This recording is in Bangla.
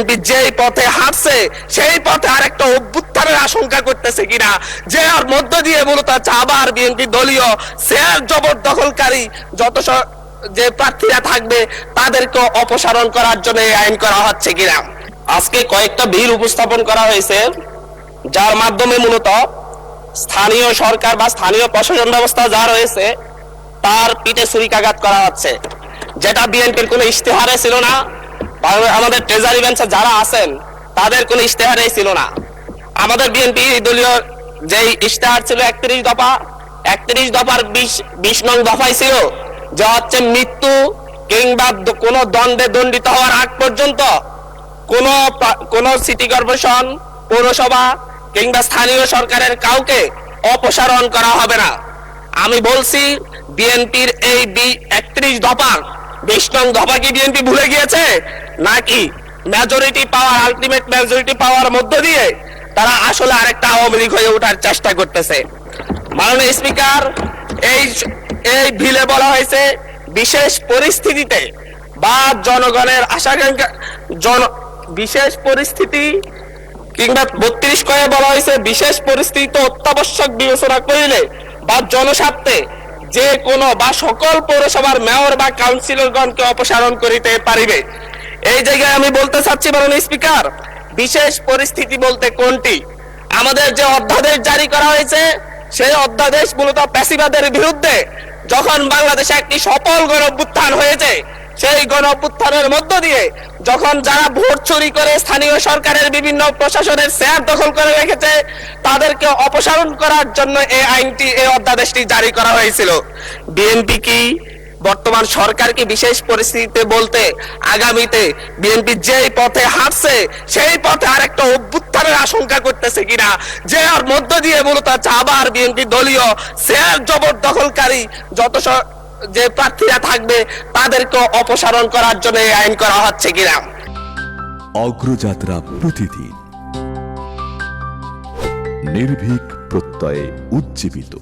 বিএনপি যেই পথে হাঁটছে সেই পথে আরেকটা অভ্যুত্থানের আশঙ্কা করতেছে কিনা, যে আর মধ্য দিয়ে মূলত আবার বিএনপি দলীয় শেয়ার জবরদখলকারী যত যে প্রার্থীরা থাকবে তাদেরকে অপসারণ করার জন্য এই আইন করা হচ্ছে কিনা। আজকে কয়েকটা বিল উপস্থাপন করা হয়েছে যার মাধ্যমে মূলত স্থানীয় সরকার বা স্থানীয় প্রশাসন ব্যবস্থা যা রয়েছে তার পিঠে ছুরিকাঘাত করা হচ্ছে, যেটা বিএনপির কোনো ইশতেহারে ছিল না, আমাদের ট্রেজারি বেঞ্চে যারা আছেন তাদের কোনো ইশতেহারে ছিল না। আমাদের বিএনপি দলীয় যে ইশতেহার ছিল 31 দফা, 31 দফার 20 নং দফায় ছিল যে হচ্ছে মৃত্যু কিংবা কোন দণ্ডে দণ্ডিত হওয়ার আগ পর্যন্ত কোন সিটি কর্পোরেশন, পৌরসভা কিংবা স্থানীয় সরকারের কাউকে অপসারণ করা হবে না। আমি বলছি বিএনপির এই 31 দফা 20 নং দফা কি বিএনপি ভুলে গিয়েছে, নাকি মেজরিটি পাওয়ার, আলটিমেট মেজরিটি পাওয়ার মধ্য দিয়ে তারা আসলে আরেকটা আওয়ামী লীগ হয়ে ওঠার চেষ্টা করতেছে? মাননীয় স্পিকার, এই বিলে বলা হয়েছে বিশেষ পরিস্থিতিতে বা জনগণের আশাকাঙ্ক্ষা বিশেষ পরিস্থিতি কিংবা 32 কয়ে বলা হয়েছে বিশেষ পরিস্থিতি অত্যাবশ্যক বিবেচনা করিলে বা জনস্বার্থে যে কোনো বা সকল পৌরসভার মেয়র বা কাউন্সিলরগণকে অপসারণ করিতে পারিবে। এই জায়গায় আমি বলতে চাচ্ছি মাননীয় স্পিকার, বিশেষ পরিস্থিতি বলতে কোনটি? আমাদের যে অধ্যাদেশ জারি করা হয়েছে সেই অধ্যাদেশ মূলত ফ্যাসিবাদের বিরুদ্ধে যখন বাংলাদেশে একটি সফল গণঅভ্যুত্থান হয়েছে, সেই গণঅভ্যুত্থানের মধ্য দিয়ে যখন যারা ভোট চুরি করে স্থানীয় সরকারের বিভিন্ন প্রশাসনের শেয়ার দখল করে রেখেছে তাদেরকে অপসারণ করার জন্য এই আইনটি, এই অধ্যাদেশটি জারি করা হয়েছিল। বিএনপি কি বর্তমান সরকার কি বিশেষ পরিস্থিতিতে বলতে আগামীতে বিএনপি যেই পথে হাঁটছে সেই পথে আরেকটা অভ্যুত্থানের আশঙ্কা করতেছে কিনা, যে আর মধ্য দিয়ে মূলত আবার বিএনপি দলীয় শেয়ার জবরদখলকারী যত যে প্রার্থীরা থাকবে তাদেরকে অপসারণ করার জন্য এই আইন করা হচ্ছে কিনা। অগ্রযাত্রা প্রতিদিন, নির্ভীক প্রত্যয়ে উজ্জীবিত।